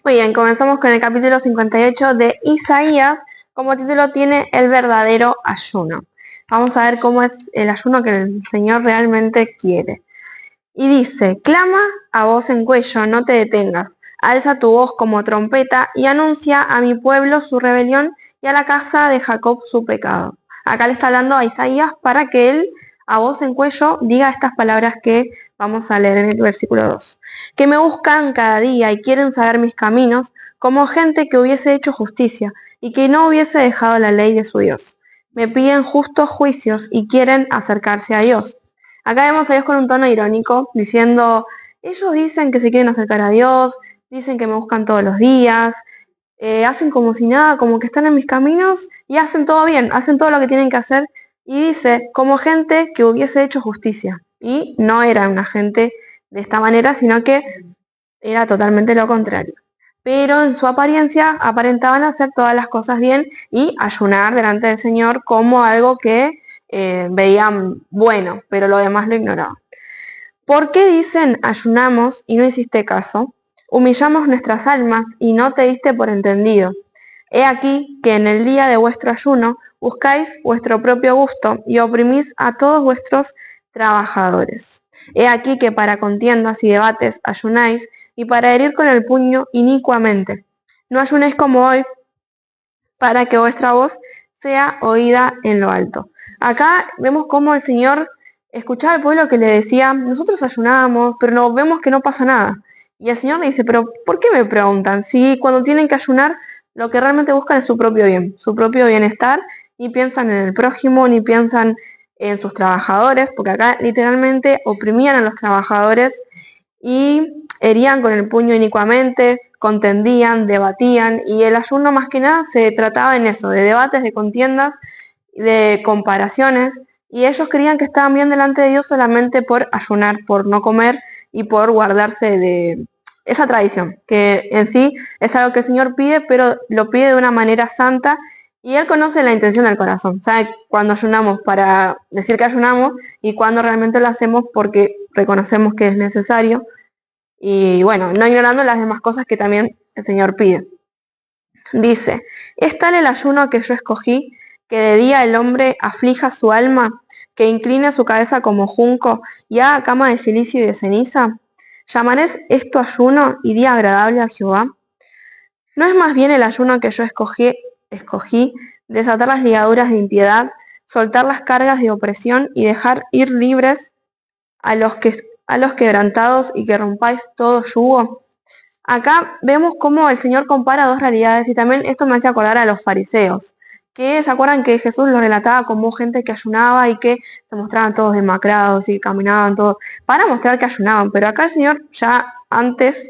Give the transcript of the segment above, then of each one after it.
Muy bien, comenzamos con el capítulo 58 de Isaías. Como título tiene el verdadero ayuno. Vamos a ver cómo es el ayuno que el Señor realmente quiere. Y dice, clama a voz en cuello, no te detengas. Alza tu voz como trompeta y anuncia a mi pueblo su rebelión y a la casa de Jacob su pecado. Acá le está hablando a Isaías para que él, a voz en cuello, diga estas palabras que vamos a leer en el versículo 2. Que me buscan cada día y quieren saber mis caminos, como gente que hubiese hecho justicia y que no hubiese dejado la ley de su Dios. Me piden justos juicios y quieren acercarse a Dios. Acá vemos a Dios con un tono irónico, diciendo, ellos dicen que se quieren acercar a Dios, dicen que me buscan todos los días, hacen como si nada, como que están en mis caminos y hacen todo bien, hacen todo lo que tienen que hacer. Y dice, como gente que hubiese hecho justicia. Y no era una gente de esta manera, sino que era totalmente lo contrario. Pero en su apariencia aparentaban hacer todas las cosas bien y ayunar delante del Señor como algo que veían bueno, pero lo demás lo ignoraban. ¿Por qué dicen ayunamos y no hiciste caso? Humillamos nuestras almas y no te diste por entendido. He aquí que en el día de vuestro ayuno buscáis vuestro propio gusto y oprimís a todos vuestros trabajadores. He aquí que para contiendas y debates ayunáis y para herir con el puño inicuamente. No ayunéis como hoy para que vuestra voz sea oída en lo alto. Acá vemos cómo el Señor escuchaba al pueblo que le decía, nosotros ayunamos, pero no, vemos que no pasa nada. Y el Señor le dice, pero ¿por qué me preguntan? Si cuando tienen que ayunar, lo que realmente buscan es su propio bien, su propio bienestar, ni piensan en el prójimo, ni piensan en sus trabajadores, porque acá literalmente oprimían a los trabajadores y herían con el puño inicuamente, contendían, debatían, y el ayuno más que nada se trataba en eso, de debates, de contiendas, de comparaciones, y ellos creían que estaban bien delante de Dios solamente por ayunar, por no comer y por guardarse de esa tradición, que en sí es algo que el Señor pide, pero lo pide de una manera santa, y Él conoce la intención del corazón, sabe cuando ayunamos para decir que ayunamos y cuando realmente lo hacemos porque reconocemos que es necesario, y bueno, no ignorando las demás cosas que también el Señor pide. Dice, ¿es tal el ayuno que yo escogí, que de día el hombre aflija su alma, que incline su cabeza como junco y haga cama de silicio y de ceniza? ¿Llamarás esto ayuno y día agradable a Jehová? ¿No es más bien el ayuno que yo escogí, desatar las ligaduras de impiedad, soltar las cargas de opresión y dejar ir libres a los quebrantados y que rompáis todo yugo? Acá vemos cómo el Señor compara dos realidades y también esto me hace acordar a los fariseos, que se acuerdan que Jesús los relataba como gente que ayunaba y que se mostraban todos demacrados y caminaban todos para mostrar que ayunaban, pero acá el Señor ya antes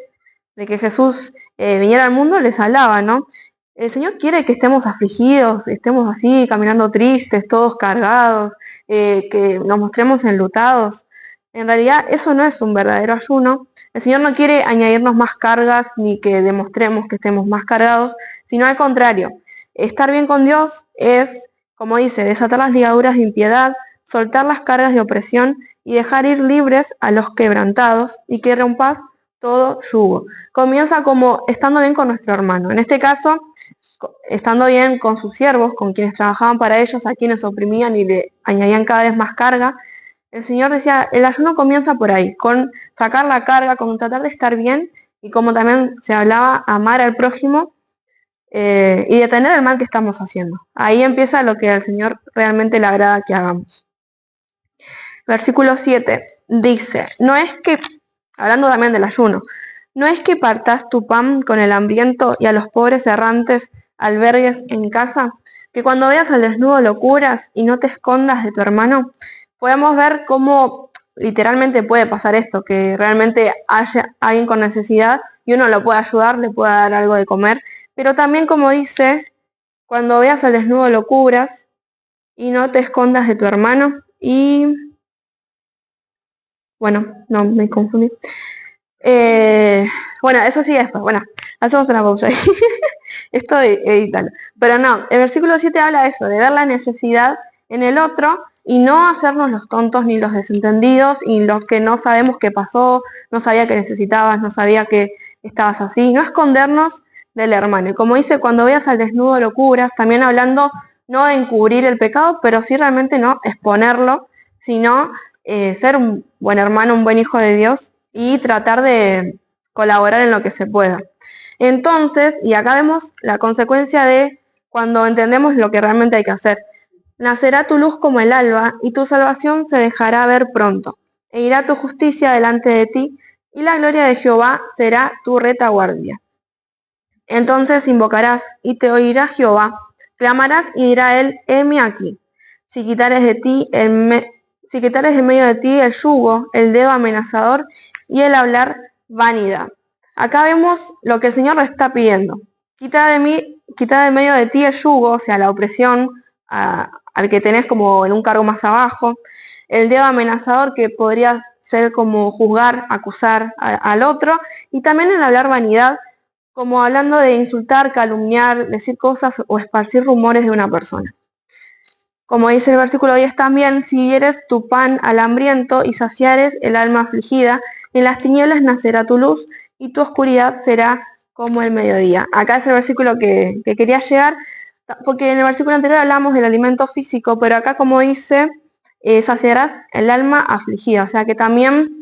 de que Jesús viniera al mundo les hablaba, ¿no? El Señor quiere que estemos afligidos, estemos así, caminando tristes, todos cargados, que nos mostremos enlutados. En realidad eso no es un verdadero ayuno. El Señor no quiere añadirnos más cargas ni que demostremos que estemos más cargados, sino al contrario. Estar bien con Dios es, como dice, desatar las ligaduras de impiedad, soltar las cargas de opresión y dejar ir libres a los quebrantados y que rompas todo yugo. Comienza como estando bien con nuestro hermano. En este caso, estando bien con sus siervos, con quienes trabajaban para ellos, a quienes oprimían y le añadían cada vez más carga. El Señor decía, el ayuno comienza por ahí, con sacar la carga, con tratar de estar bien y como también se hablaba, amar al prójimo y detener el mal que estamos haciendo. Ahí empieza lo que al Señor realmente le agrada que hagamos. Versículo 7 dice, no es que, hablando también del ayuno, no es que partas tu pan con el hambriento y a los pobres errantes albergues en casa, que cuando veas al desnudo lo cubras y no te escondas de tu hermano. Podemos ver cómo literalmente puede pasar esto, que realmente haya alguien con necesidad y uno lo puede ayudar, le puede dar algo de comer, pero también como dice, cuando veas al desnudo lo cubras y no te escondas de tu hermano. Y bueno, no, me confundí. Bueno, eso sí después. Bueno, hacemos una pausa ahí. Esto edítalo. Pero no, el versículo 7 habla de eso, de ver la necesidad en el otro y no hacernos los tontos ni los desentendidos y los que no sabemos qué pasó, no sabía que necesitabas, no sabía que estabas así, no escondernos del hermano. Y como dice, cuando veas al desnudo lo cubras, también hablando no de encubrir el pecado, pero sí realmente no exponerlo, sino ser un buen hermano, un buen hijo de Dios y tratar de colaborar en lo que se pueda. Entonces, y acá vemos la consecuencia de cuando entendemos lo que realmente hay que hacer. Nacerá tu luz como el alba, y tu salvación se dejará ver pronto, e irá tu justicia delante de ti, y la gloria de Jehová será tu retaguardia. Entonces invocarás, y te oirá Jehová, clamarás y dirá él, heme aquí. Si quitares de medio de ti el yugo, el dedo amenazador y el hablar vanidad. Acá vemos lo que el Señor está pidiendo. Quita de medio de ti el yugo, o sea, la opresión al que tenés como en un cargo más abajo, el dedo amenazador que podría ser como juzgar, acusar al otro, y también el hablar vanidad, como hablando de insultar, calumniar, decir cosas o esparcir rumores de una persona. Como dice el versículo 10 también, si dieres tu pan al hambriento y saciares el alma afligida, en las tinieblas nacerá tu luz y tu oscuridad será como el mediodía. Acá es el versículo que quería llegar, porque en el versículo anterior hablamos del alimento físico, pero acá como dice, saciarás el alma afligida, o sea que también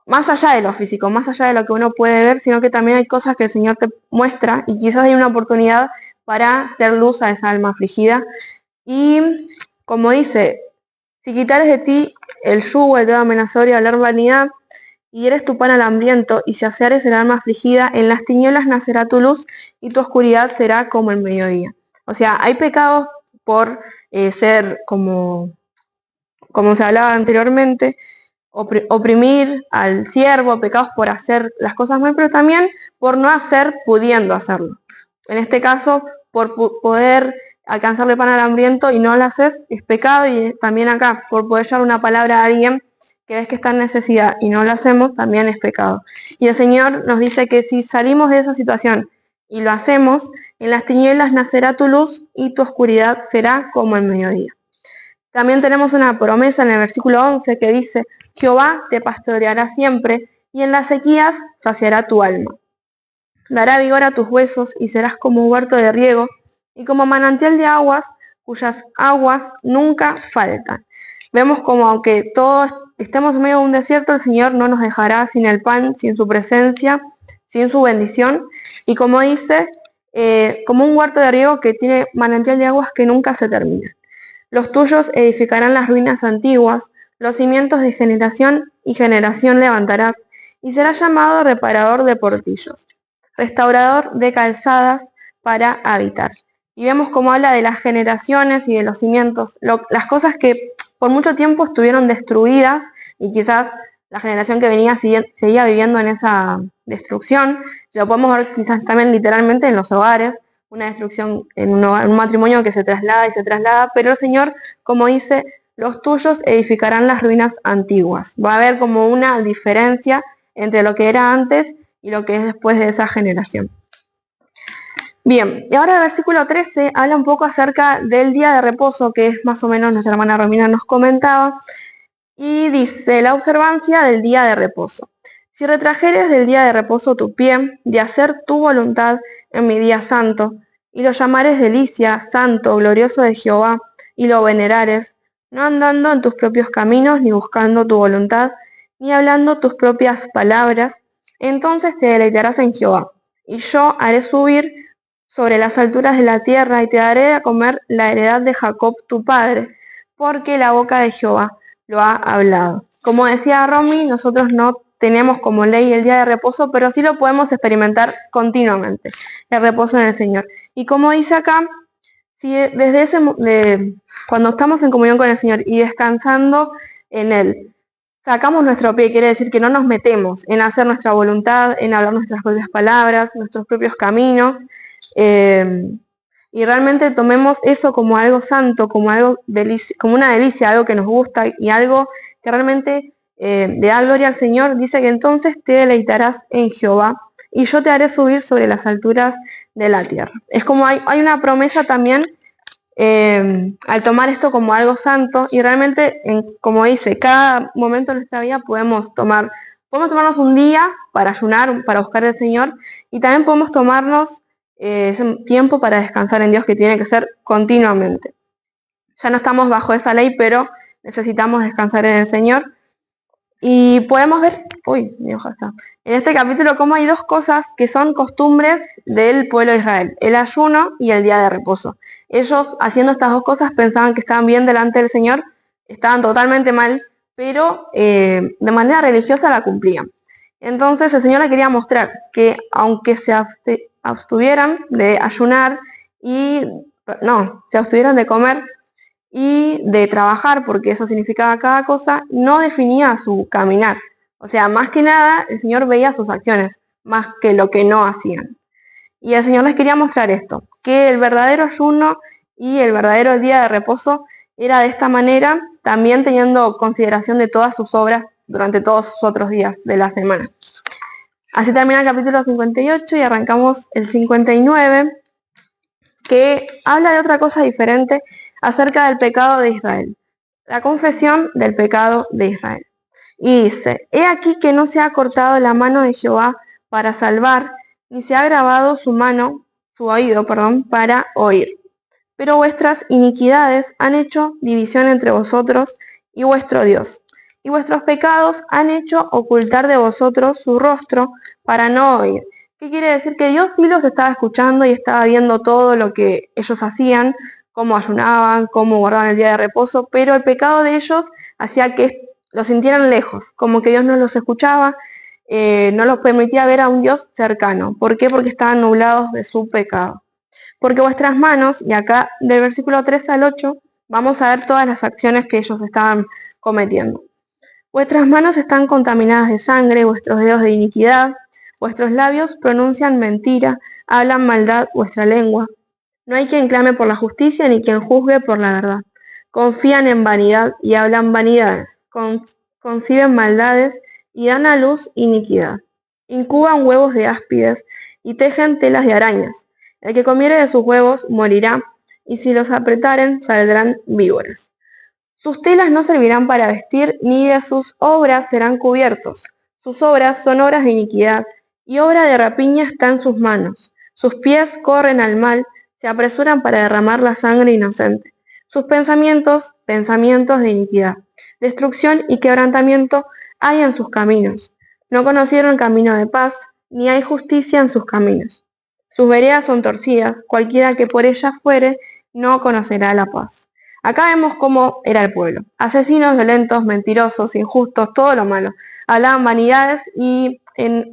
más allá de lo físico, más allá de lo que uno puede ver, sino que también hay cosas que el Señor te muestra y quizás hay una oportunidad para hacer luz a esa alma afligida. Y como dice, si quitares de ti el yugo, el dedo amenazador y hablar vanidad, y eres tu pan al hambriento, y saciares el alma afligida, en las tinieblas nacerá tu luz, y tu oscuridad será como el mediodía. O sea, hay pecados por ser como se hablaba anteriormente, oprimir al siervo, pecados por hacer las cosas mal, pero también por no hacer pudiendo hacerlo. En este caso, por poder alcanzarle pan al hambriento y no lo haces, es pecado, y también acá, por poder llevar una palabra a alguien que ves que está en necesidad y no lo hacemos, también es pecado. Y el Señor nos dice que si salimos de esa situación y lo hacemos, en las tinieblas nacerá tu luz y tu oscuridad será como el mediodía. También tenemos una promesa en el versículo 11 que dice, Jehová te pastoreará siempre, y en las sequías saciará tu alma. Dará vigor a tus huesos, y serás como huerto de riego, y como manantial de aguas, cuyas aguas nunca faltan. Vemos como aunque todos estemos en medio de un desierto, el Señor no nos dejará sin el pan, sin su presencia, sin su bendición. Y como dice, como un huerto de riego que tiene manantial de aguas que nunca se termina. Los tuyos edificarán las ruinas antiguas, los cimientos de generación y generación levantarás, y serás llamado reparador de portillos, restaurador de calzadas para habitar. Y vemos cómo habla de las generaciones y de los cimientos, las cosas que por mucho tiempo estuvieron destruidas, y quizás la generación que venía seguía viviendo en esa destrucción. Lo podemos ver quizás también literalmente en los hogares, una destrucción en un matrimonio que se traslada y se traslada, pero el Señor, como dice, los tuyos edificarán las ruinas antiguas. Va a haber como una diferencia entre lo que era antes y lo que es después de esa generación. Bien, y ahora el versículo 13 habla un poco acerca del día de reposo, que es más o menos nuestra hermana Romina nos comentaba, y dice, la observancia del día de reposo. Si retrajeres del día de reposo tu pie, de hacer tu voluntad en mi día santo, y lo llamares delicia, santo, glorioso de Jehová, y lo venerares, no andando en tus propios caminos, ni buscando tu voluntad, ni hablando tus propias palabras, entonces te deleitarás en Jehová, y yo haré subir sobre las alturas de la tierra, y te daré a comer la heredad de Jacob tu padre, porque la boca de Jehová lo ha hablado. Como decía Romy, nosotros no tenemos como ley el día de reposo, pero sí lo podemos experimentar continuamente, el reposo en el Señor. Y como dice acá, si desde cuando estamos en comunión con el Señor y descansando en Él, sacamos nuestro pie, quiere decir que no nos metemos en hacer nuestra voluntad, en hablar nuestras propias palabras, nuestros propios caminos, y realmente tomemos eso como algo santo, como como una delicia, algo que nos gusta y algo que realmente le da gloria al Señor. Dice que entonces te deleitarás en Jehová y yo te haré subir sobre las alturas de la tierra. Es como hay una promesa también al tomar esto como algo santo, y realmente, como dice, cada momento de nuestra vida podemos tomar Podemos tomarnos un día para ayunar, para buscar al Señor, y también podemos tomarnos ese tiempo para descansar en Dios, que tiene que ser continuamente. Ya no estamos bajo esa ley, pero necesitamos descansar en el Señor. Y podemos ver, mi hoja está, en este capítulo cómo hay dos cosas que son costumbres del pueblo de Israel, el ayuno y el día de reposo. Ellos, haciendo estas dos cosas, pensaban que estaban bien delante del Señor, estaban totalmente mal, pero de manera religiosa la cumplían. Entonces el Señor le quería mostrar que aunque se abstuvieran de ayunar se abstuvieran de comer y de trabajar, porque eso significaba cada cosa, no definía su caminar. O sea, más que nada, el Señor veía sus acciones, más que lo que no hacían. Y el Señor les quería mostrar esto, que el verdadero ayuno y el verdadero día de reposo era de esta manera, también teniendo consideración de todas sus obras durante todos sus otros días de la semana. Así termina el capítulo 58 y arrancamos el 59, que habla de otra cosa diferente acerca del pecado de Israel. La confesión del pecado de Israel. Y dice, he aquí que no se ha cortado la mano de Jehová para salvar, ni se ha grabado su oído, para oír. Pero vuestras iniquidades han hecho división entre vosotros y vuestro Dios. Y vuestros pecados han hecho ocultar de vosotros su rostro para no oír. ¿Qué quiere decir? Que Dios sí los estaba escuchando y estaba viendo todo lo que ellos hacían, cómo ayunaban, cómo guardaban el día de reposo, pero el pecado de ellos hacía que los sintieran lejos, como que Dios no los escuchaba, no los permitía ver a un Dios cercano. ¿Por qué? Porque estaban nublados de su pecado. Porque vuestras manos, y acá del versículo 3 al 8, vamos a ver todas las acciones que ellos estaban cometiendo. Vuestras manos están contaminadas de sangre, vuestros dedos de iniquidad, vuestros labios pronuncian mentira, hablan maldad vuestra lengua. No hay quien clame por la justicia ni quien juzgue por la verdad. Confían en vanidad y hablan vanidades, conciben maldades y dan a luz iniquidad. Incuban huevos de áspides y tejen telas de arañas. El que comiere de sus huevos morirá, y si los apretaren saldrán víboras. Sus telas no servirán para vestir, ni de sus obras serán cubiertos. Sus obras son obras de iniquidad, y obra de rapiña está en sus manos. Sus pies corren al mal, se apresuran para derramar la sangre inocente. Sus pensamientos, pensamientos de iniquidad. Destrucción y quebrantamiento hay en sus caminos. No conocieron camino de paz, ni hay justicia en sus caminos. Sus veredas son torcidas, cualquiera que por ellas fuere, no conocerá la paz. Acá vemos cómo era el pueblo. Asesinos, violentos, mentirosos, injustos, todo lo malo. Hablaban vanidades y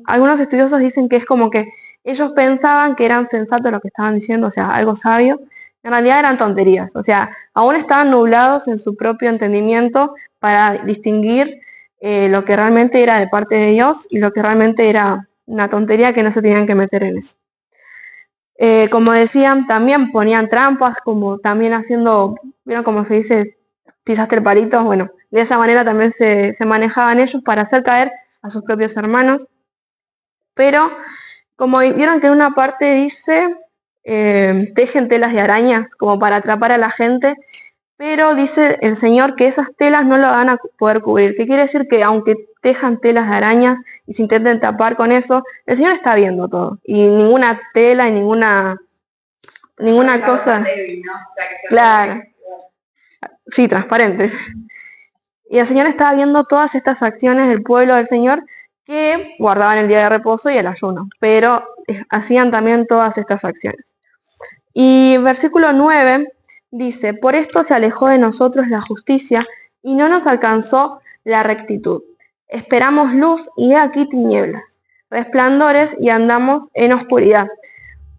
algunos estudiosos dicen que es como que ellos pensaban que eran sensatos lo que estaban diciendo, o sea, algo sabio. En realidad eran tonterías, o sea, aún estaban nublados en su propio entendimiento para distinguir lo que realmente era de parte de Dios y lo que realmente era una tontería, que no se tenían que meter en eso. Como decían, también ponían trampas, como también haciendo, ¿vieron cómo se dice? Pisaste el palito. Bueno, de esa manera también se manejaban ellos para hacer caer a sus propios hermanos. Pero, como vieron que en una parte dice, tejen telas de arañas como para atrapar a la gente, pero dice el Señor que esas telas no lo van a poder cubrir. ¿Qué quiere decir? Que aunque tejan telas de arañas y se intenten tapar con eso, el Señor está viendo todo. Y ninguna tela y ninguna cosa. Claro. Sí, transparente. Y el Señor estaba viendo todas estas acciones del pueblo del Señor, que guardaban el día de reposo y el ayuno, pero hacían también todas estas acciones. Y versículo 9 dice, por esto se alejó de nosotros la justicia y no nos alcanzó la rectitud. Esperamos luz y he aquí tinieblas, resplandores y andamos en oscuridad.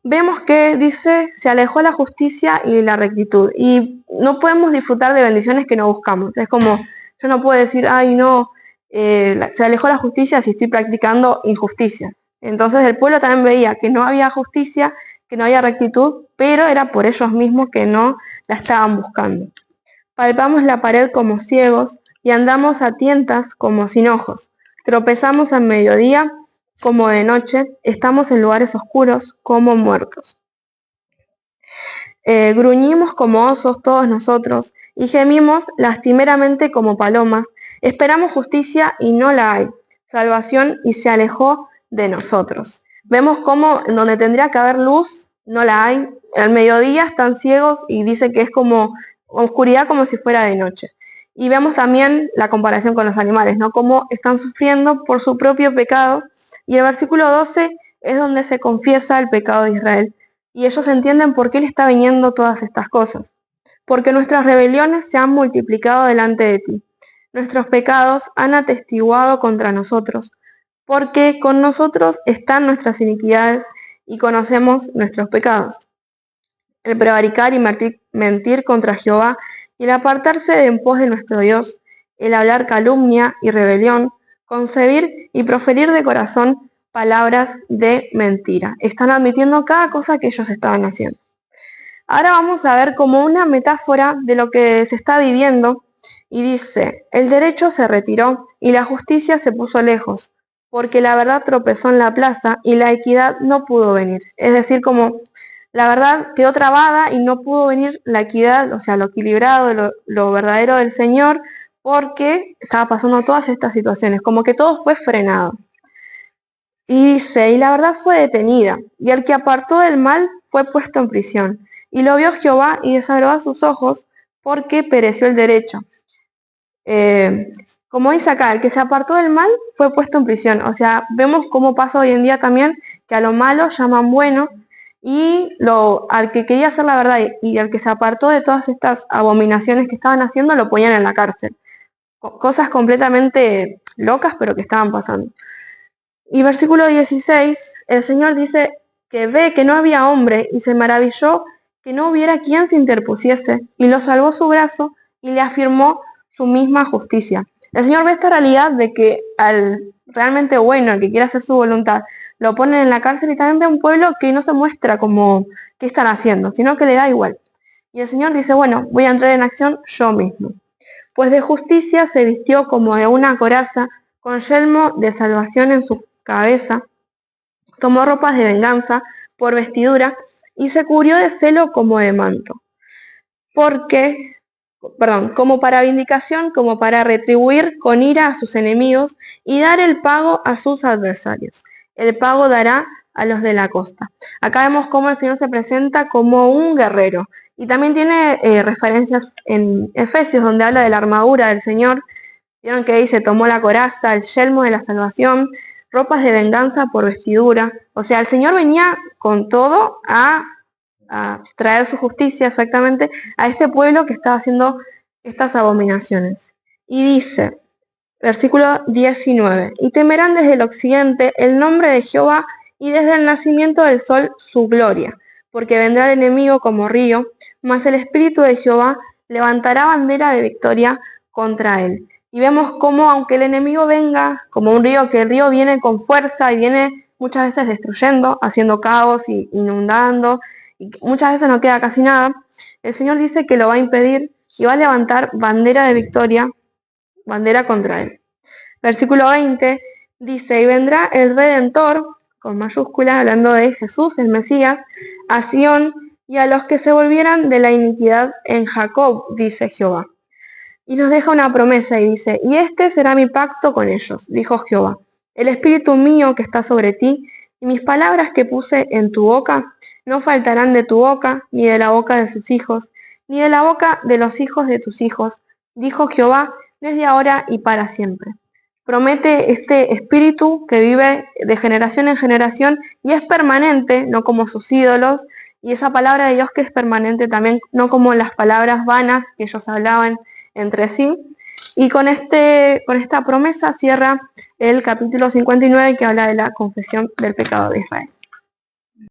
Vemos que dice, se alejó la justicia y la rectitud, y no podemos disfrutar de bendiciones que no buscamos. Es como, yo no puedo decir, ay no, se alejó la justicia si estoy practicando injusticia. Entonces el pueblo también veía que no había justicia, que no había rectitud, pero era por ellos mismos que no la estaban buscando. Palpamos la pared como ciegos y andamos a tientas como sin ojos. Tropezamos al mediodía como de noche, estamos en lugares oscuros como muertos. Gruñimos como osos todos nosotros y gemimos lastimeramente como palomas. Esperamos justicia y no la hay. salvación y se alejó de nosotros. Vemos cómo en donde tendría que haber luz, no la hay. Al mediodía están ciegos y dice que es como oscuridad como si fuera de noche. Y vemos también la comparación con los animales, ¿no? Cómo están sufriendo por su propio pecado. Y el versículo 12 es donde se confiesa el pecado de Israel. Y ellos entienden por qué le está viniendo todas estas cosas. Porque nuestras rebeliones se han multiplicado delante de ti. Nuestros pecados han atestiguado contra nosotros. Porque con nosotros están nuestras iniquidades y conocemos nuestros pecados. El prevaricar y mentir contra Jehová, y el apartarse de en pos de nuestro Dios, el hablar calumnia y rebelión, concebir y proferir de corazón palabras de mentira. Están admitiendo cada cosa que ellos estaban haciendo. Ahora vamos a ver como una metáfora de lo que se está viviendo, y dice, el derecho se retiró y la justicia se puso lejos, porque la verdad tropezó en la plaza y la equidad no pudo venir. Es decir, como la verdad quedó trabada y no pudo venir la equidad, o sea, lo equilibrado, lo verdadero del Señor, porque estaba pasando todas estas situaciones, como que todo fue frenado. Y dice, y la verdad fue detenida, y el que apartó del mal fue puesto en prisión. Y lo vio Jehová y desagradó a sus ojos, porque pereció el derecho. Como dice acá, el que se apartó del mal fue puesto en prisión. O sea, vemos cómo pasa hoy en día también, que a lo malo llaman bueno, y al que quería hacer la verdad y al que se apartó de todas estas abominaciones que estaban haciendo, lo ponían en la cárcel. Cosas completamente locas, pero que estaban pasando. Y versículo 16, el Señor dice que ve que no había hombre y se maravilló que no hubiera quien se interpusiese, y lo salvó su brazo y le afirmó su misma justicia. El Señor ve esta realidad de que al realmente bueno, al que quiere hacer su voluntad, lo ponen en la cárcel, y también ve un pueblo que no se muestra como qué están haciendo, sino que le da igual. Y el Señor dice, bueno, voy a entrar en acción yo mismo. Pues de justicia se vistió como de una coraza, con yelmo de salvación en su cabeza, tomó ropas de venganza por vestidura y se cubrió de celo como de manto. Como para vindicación, como para retribuir con ira a sus enemigos y dar el pago a sus adversarios. El pago dará a los de la costa. Acá vemos cómo el Señor se presenta como un guerrero. Y también tiene referencias en Efesios, donde habla de la armadura del Señor. Vieron que dice, tomó la coraza, el yelmo de la salvación, ropas de venganza por vestidura. O sea, el Señor venía con todo a traer su justicia exactamente a este pueblo que estaba haciendo estas abominaciones. Y dice, versículo 19, y temerán desde el occidente el nombre de Jehová y desde el nacimiento del sol su gloria, porque vendrá el enemigo como río, mas el Espíritu de Jehová levantará bandera de victoria contra él. Y vemos cómo, aunque el enemigo venga como un río, que el río viene con fuerza y viene muchas veces destruyendo, haciendo caos y inundando, y muchas veces no queda casi nada, el Señor dice que lo va a impedir y va a levantar bandera de victoria, bandera contra él. Versículo 20 dice, y vendrá el Redentor, con mayúsculas, hablando de Jesús, el Mesías, a Sión y a los que se volvieran de la iniquidad en Jacob, dice Jehová. Y nos deja una promesa y dice, y este será mi pacto con ellos, dijo Jehová, el Espíritu mío que está sobre ti, y mis palabras que puse en tu boca, no faltarán de tu boca, ni de la boca de sus hijos, ni de la boca de los hijos de tus hijos, dijo Jehová, desde ahora y para siempre. Promete este espíritu que vive de generación en generación y es permanente, no como sus ídolos, y esa palabra de Dios que es permanente también, no como las palabras vanas que ellos hablaban entre sí. Y con esta promesa cierra el capítulo 59 que habla de la confesión del pecado de Israel.